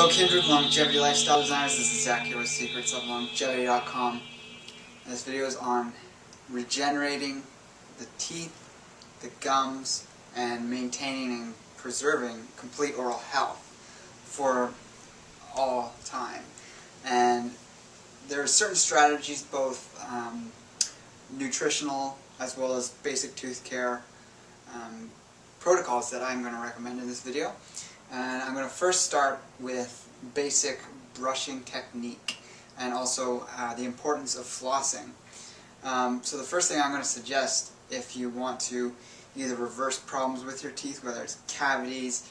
Hello kindred longevity lifestyle designers, this is Zach here with secretsoflongevity.com. This video is on regenerating the teeth, the gums, and maintaining and preserving complete oral health for all time. And there are certain strategies, both nutritional as well as basic tooth care protocols that I'm going to recommend in this video. And I'm going to first start with basic brushing technique and also the importance of flossing. So the first thing I'm going to suggest, if you want to either reverse problems with your teeth, whether it's cavities,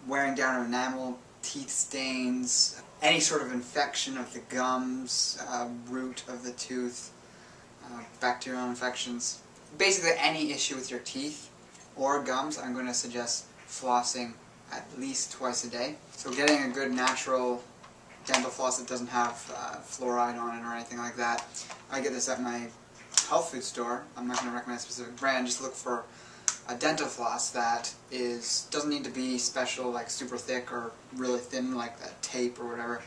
wearing down of enamel, teeth stains, any sort of infection of the gums, root of the tooth, bacterial infections, basically any issue with your teeth or gums, I'm going to suggest flossing at least twice a day. So getting a good natural dental floss that doesn't have fluoride on it or anything like that. I get this at my health food store. I'm not going to recommend a specific brand. Just look for a dental floss that doesn't need to be special, like super thick or really thin like that tape or whatever.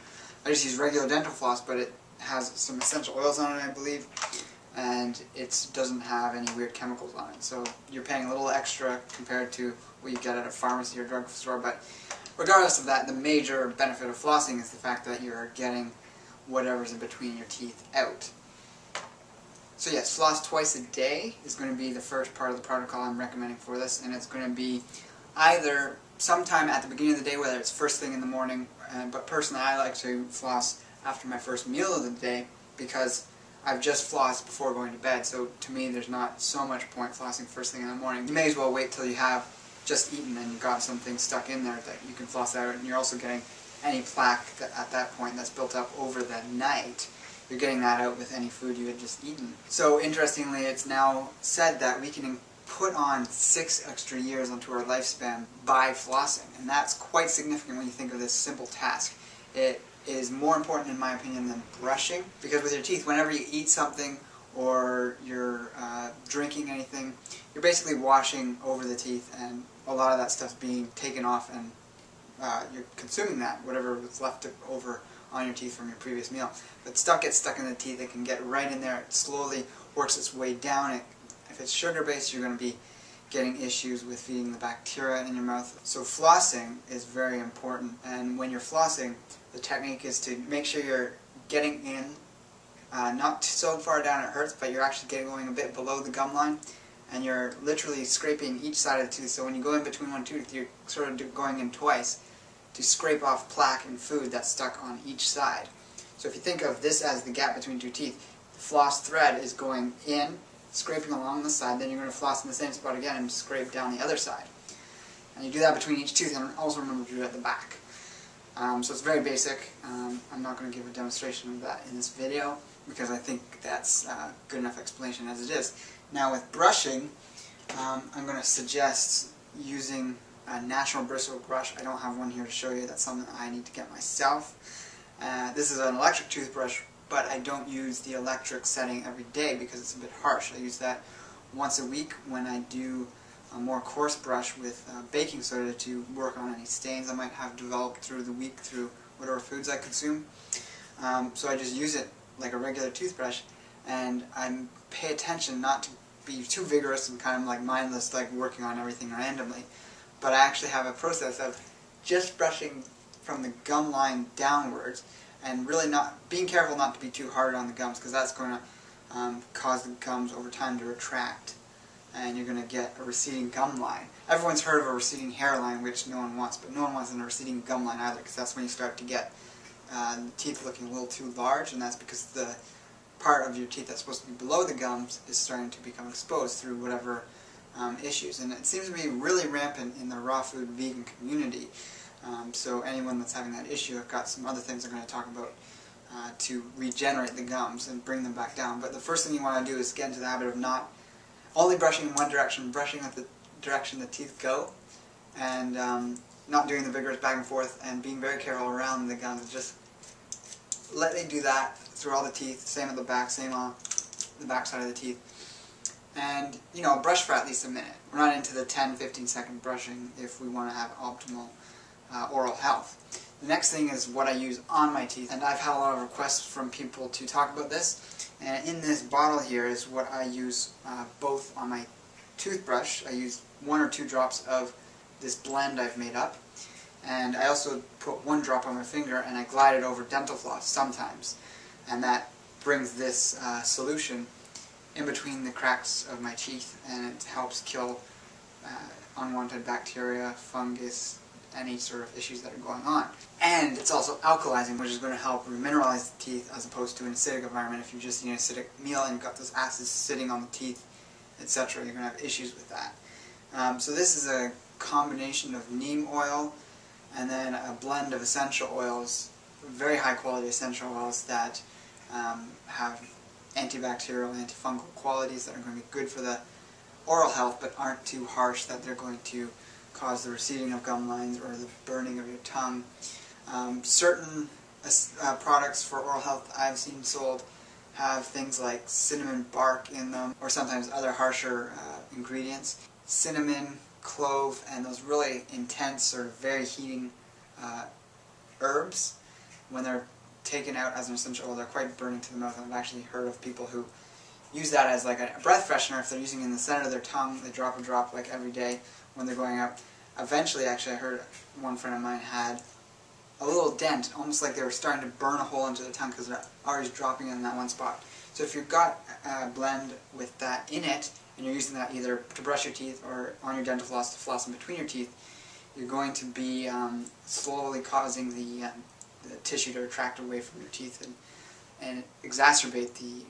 I just use regular dental floss, but it has some essential oils on it, I believe, and it doesn't have any weird chemicals on it. So you're paying a little extra compared to what you get at a pharmacy or drugstore, but regardless of that, the major benefit of flossing is the fact that you're getting whatever's in between your teeth out. So yes, floss twice a day is going to be the first part of the protocol I'm recommending for this, and it's going to be either sometime at the beginning of the day, whether it's first thing in the morning, but personally I like to floss after my first meal of the day because I've just flossed before going to bed, so to me there's not so much point flossing first thing in the morning. You may as well wait till you have just eaten and you've got something stuck in there that you can floss out, and you're also getting any plaque that at that point that's built up over the night. You're getting that out with any food you had just eaten. So interestingly, it's now said that we can put on 6 extra years onto our lifespan by flossing, and that's quite significant when you think of this simple task. It is more important in my opinion than brushing, because with your teeth, whenever you eat something or you're drinking anything, you're basically washing over the teeth, and a lot of that stuff's being taken off, and you're consuming that, whatever was left over on your teeth from your previous meal. But stuff gets stuck in the teeth, it can get right in there, it slowly works its way down. If it's sugar-based, you're going to be getting issues with feeding the bacteria in your mouth. So flossing is very important, and when you're flossing, the technique is to make sure you're getting in, not so far down it hurts, but you're actually going a bit below the gum line, and you're literally scraping each side of the tooth. So when you go in between one tooth, you're sort of going in twice to scrape off plaque and food that's stuck on each side. So if you think of this as the gap between two teeth, the floss thread is going in, scraping along the side, then you're going to floss in the same spot again and scrape down the other side. And you do that between each tooth, and also remember to do it at the back. So it's very basic. I'm not going to give a demonstration of that in this video because I think that's a good enough explanation as it is. Now with brushing, I'm going to suggest using a natural bristle brush. I don't have one here to show you. That's something I need to get myself. This is an electric toothbrush, but I don't use the electric setting every day because it's a bit harsh. I use that once a week when I do a more coarse brush with baking soda to work on any stains I might have developed through the week through whatever foods I consume. So I just use it like a regular toothbrush, and I pay attention not to be too vigorous and kind of like mindless, like working on everything randomly. But I actually have a process of just brushing from the gum line downwards, and really being careful not to be too hard on the gums, because that's going to cause the gums over time to retract, and you're going to get a receding gum line. Everyone's heard of a receding hairline, which no one wants, but no one wants a receding gum line either, because that's when you start to get the teeth looking a little too large, and that's because the part of your teeth that's supposed to be below the gums is starting to become exposed through whatever issues. And it seems to be really rampant in the raw food vegan community. So anyone that's having that issue, I've got some other things I'm going to talk about to regenerate the gums and bring them back down. But the first thing you want to do is get into the habit of not only brushing in one direction, brushing at the direction the teeth go, and not doing the vigorous back and forth, and being very careful around the gums. Just let me do that through all the teeth, same at the back, same on the back side of the teeth. And, you know, brush for at least a minute. We're not into the 10-15 second brushing if we want to have optimal oral health. The next thing is what I use on my teeth, and I've had a lot of requests from people to talk about this. And in this bottle here is what I use both on my toothbrush. I use 1 or 2 drops of this blend I've made up, and I also put 1 drop on my finger and I glide it over dental floss sometimes, and that brings this solution in between the cracks of my teeth, and it helps kill unwanted bacteria, fungus, any sort of issues that are going on. And it's also alkalizing, which is going to help remineralize the teeth as opposed to an acidic environment. If you're just eating an acidic meal and you've got those acids sitting on the teeth, etc., you're going to have issues with that. So this is a combination of neem oil and then a blend of essential oils, very high quality essential oils that have antibacterial, antifungal qualities that are going to be good for the oral health but aren't too harsh that they're going to cause the receding of gum lines or the burning of your tongue. Certain products for oral health I've seen sold have things like cinnamon bark in them, or sometimes other harsher ingredients. Cinnamon, clove, and those really intense, sort of very heating herbs, when they're taken out as an essential oil, they're quite burning to the mouth. I've actually heard of people who use that as like a breath freshener. If they're using it in the center of their tongue, they drop a drop like every day when they're going out. Eventually, actually, I heard one friend of mine had a little dent, almost like they were starting to burn a hole into their tongue because they're always dropping it in that one spot. So if you've got a blend with that in it, and you're using that either to brush your teeth or on your dental floss to floss in between your teeth, you're going to be slowly causing the tissue to retract away from your teeth and exacerbate the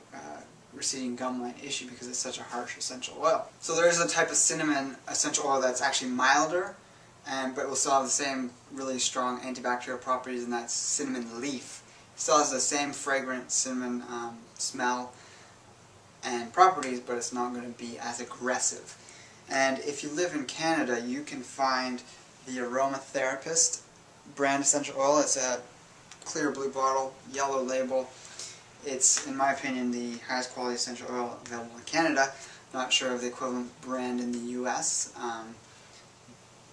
receding gum line issue because it's such a harsh essential oil. So there is a type of cinnamon essential oil that's actually milder, but will still have the same really strong antibacterial properties, and that's cinnamon leaf. It still has the same fragrant cinnamon smell and properties, but it's not going to be as aggressive. And if you live in Canada, you can find the Aromatherapist brand essential oil. It's a clear blue bottle, yellow label. It's, in my opinion, the highest quality essential oil available in Canada. Not sure of the equivalent brand in the US,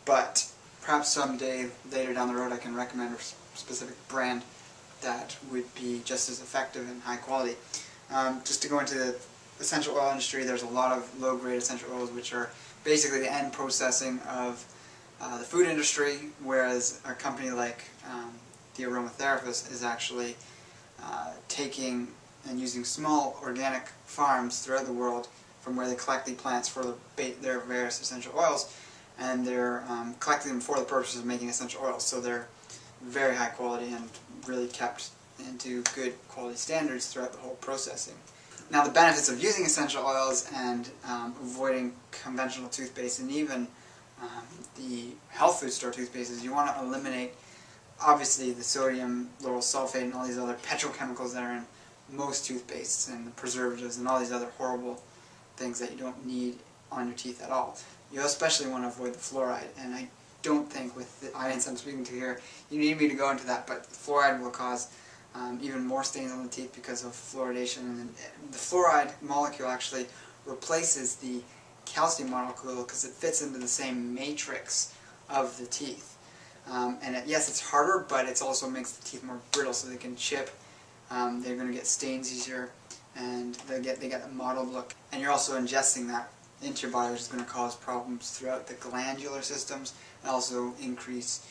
but perhaps someday later down the road I can recommend a specific brand that would be just as effective and high quality. Just to go into the essential oil industry, there's a lot of low-grade essential oils which are basically the end processing of the food industry, whereas a company like the Aromatherapist is actually taking and using small organic farms throughout the world from where they collect the plants for their various essential oils, and they're collecting them for the purpose of making essential oils. So they're very high quality and really kept into good quality standards throughout the whole processing. Now, the benefits of using essential oils and avoiding conventional toothpaste and even the health food store toothpaste is you want to eliminate, obviously, the sodium lauryl sulfate and all these other petrochemicals that are in most toothpastes, and the preservatives and all these other horrible things that you don't need on your teeth at all. You especially want to avoid the fluoride, and I don't think with the audience I'm speaking to here you need me to go into that, but fluoride will cause even more stains on the teeth because of fluoridation. And the fluoride molecule actually replaces the calcium molecule because it fits into the same matrix of the teeth. Yes, it's harder, but it also makes the teeth more brittle, so they can chip. They're going to get stains easier, and they get the mottled look. And you're also ingesting that into your body, which is going to cause problems throughout the glandular systems and also increase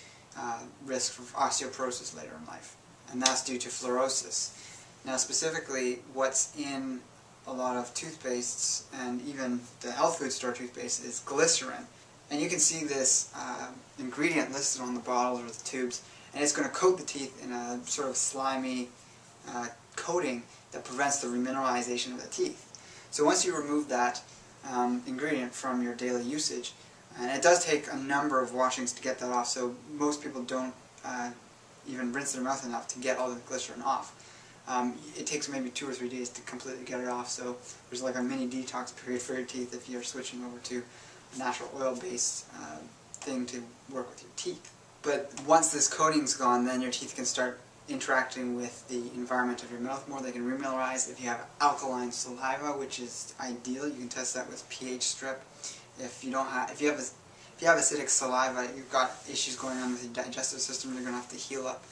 risk for osteoporosis later in life. And that's due to fluorosis. Now, specifically, what's in a lot of toothpastes and even the health food store toothpaste is glycerin. And you can see this ingredient listed on the bottles or the tubes, and it's going to coat the teeth in a sort of slimy coating that prevents the remineralization of the teeth. So once you remove that ingredient from your daily usage, and it does take a number of washings to get that off, so most people don't even rinse their mouth enough to get all the glycerin off. It takes maybe 2 or 3 days to completely get it off, so there's like a mini detox period for your teeth if you're switching over to a natural oil-based thing to work with your teeth. But once this coating's gone, then your teeth can start interacting with the environment of your mouth more. They can remineralize. If you have alkaline saliva, which is ideal, you can test that with pH strip. If you if you have acidic saliva, you've got issues going on with your digestive system. You're going to have to heal up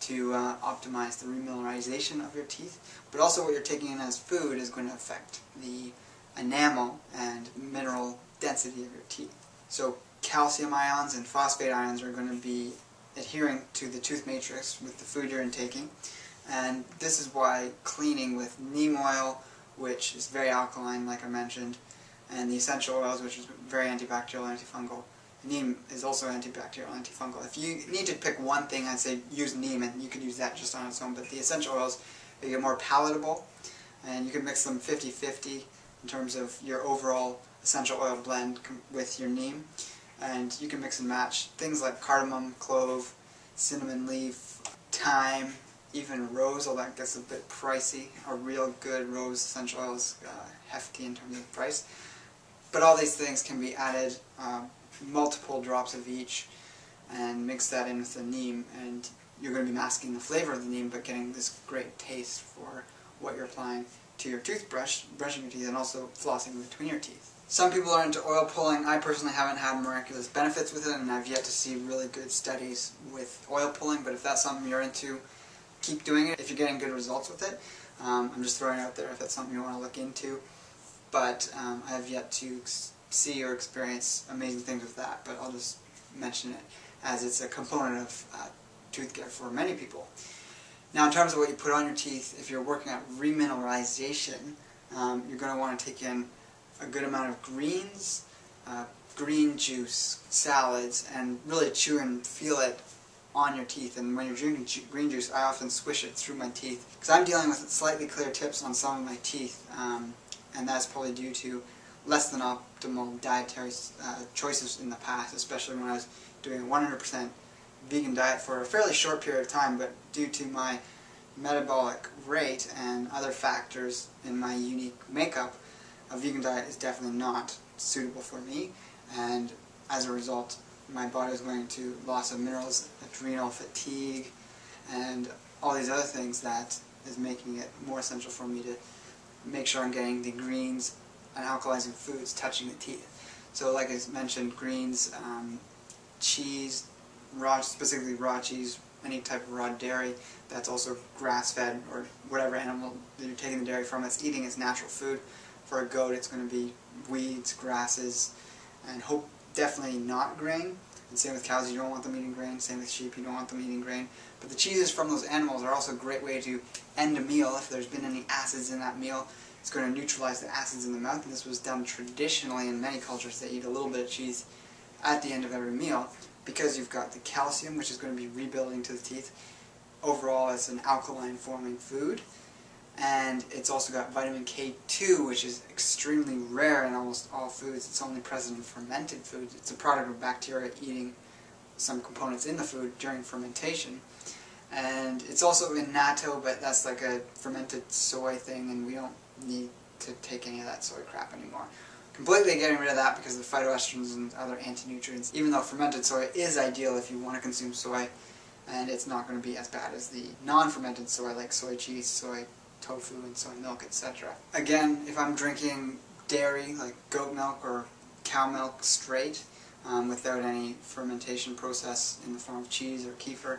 to optimize the remineralization of your teeth. But also what you're taking in as food is going to affect the enamel and mineral density of your teeth. So calcium ions and phosphate ions are going to be adhering to the tooth matrix with the food you're intaking. And this is why cleaning with neem oil, which is very alkaline like I mentioned, and the essential oils, which is very antibacterial, antifungal. Neem is also antibacterial, antifungal. If you need to pick one thing, I'd say use neem, and you could use that just on its own. But the essential oils, they get more palatable, and you can mix them 50-50 in terms of your overall essential oil blend with your neem. And you can mix and match things like cardamom, clove, cinnamon leaf, thyme, even rose, although that gets a bit pricey. A real good rose essential oil is hefty in terms of price. But all these things can be added, multiple drops of each, and mix that in with the neem, and you're going to be masking the flavor of the neem but getting this great taste for what you're applying to your toothbrush, brushing your teeth, and also flossing between your teeth. Some people are into oil pulling. I personally haven't had miraculous benefits with it, and I've yet to see really good studies with oil pulling, but if that's something you're into, keep doing it if you're getting good results with it. I'm just throwing it out there if that's something you want to look into, but I have yet to see or experience amazing things with that, but I'll just mention it as it's a component of tooth care for many people. Now, in terms of what you put on your teeth, if you're working at remineralization, you're going to want to take in a good amount of greens, green juice, salads, and really chew and feel it on your teeth. And when you're drinking green juice, I often swish it through my teeth, because I'm dealing with slightly clear tips on some of my teeth, and that's probably due to less than optimal dietary choices in the past, especially when I was doing a 100% vegan diet for a fairly short period of time, but due to my metabolic rate and other factors in my unique makeup, a vegan diet is definitely not suitable for me, and as a result my body is going to loss of minerals, adrenal fatigue, and all these other things that is making it more essential for me to make sure I'm getting the greens and alkalizing foods touching the teeth. So like I mentioned, greens, cheese, specifically raw cheese, any type of raw dairy that's also grass-fed, or whatever animal that you're taking the dairy from that's eating its natural food. For a goat, it's going to be weeds, grasses, and definitely not grain. And same with cows, you don't want them eating grain. Same with sheep, you don't want them eating grain. But the cheeses from those animals are also a great way to end a meal. If there's been any acids in that meal, it's going to neutralize the acids in the mouth. And this was done traditionally in many cultures. They eat a little bit of cheese at the end of every meal, because you've got the calcium, which is going to be rebuilding to the teeth. Overall, it's an alkaline forming food. And it's also got vitamin K2, which is extremely rare in almost all foods. It's only present in fermented foods. It's a product of bacteria eating some components in the food during fermentation. And it's also in natto, but that's like a fermented soy thing, and we don't need to take any of that soy crap anymore. Completely getting rid of that because of the phytoestrogens and other anti-nutrients, even though fermented soy is ideal if you want to consume soy, and it's not going to be as bad as the non-fermented soy like soy cheese, soy tofu, and soy milk, etc. Again, if I'm drinking dairy, like goat milk or cow milk straight, without any fermentation process in the form of cheese or kefir,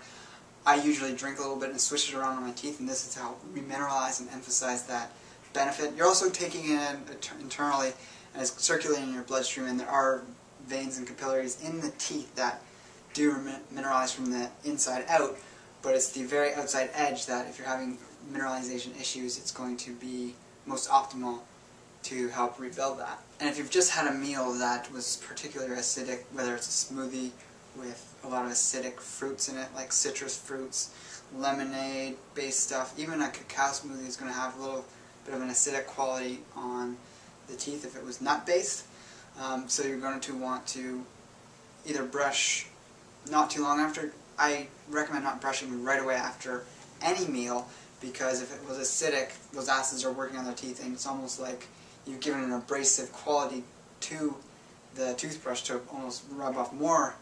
I usually drink a little bit and swish it around on my teeth, and this is how remineralize and emphasize that benefit. You're also taking it internally, and it's circulating in your bloodstream, and there are veins and capillaries in the teeth that do mineralize from the inside out, but it's the very outside edge that, if you're having mineralization issues, it's going to be most optimal to help rebuild that. And if you've just had a meal that was particularly acidic, whether it's a smoothie with a lot of acidic fruits in it, like citrus fruits, lemonade-based stuff, even a cacao smoothie is going to have a little bit of an acidic quality on the teeth if it was nut-based. So you're going to want to either brush not too long after. I recommend not brushing right away after any meal, because if it was acidic, those acids are working on their teeth, and it's almost like you've given an abrasive quality to the toothbrush to almost rub off more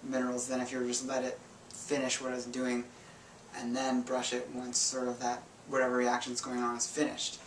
minerals than if you were just let it finish what it's doing and then brush it once sort of that whatever reaction is going on is finished.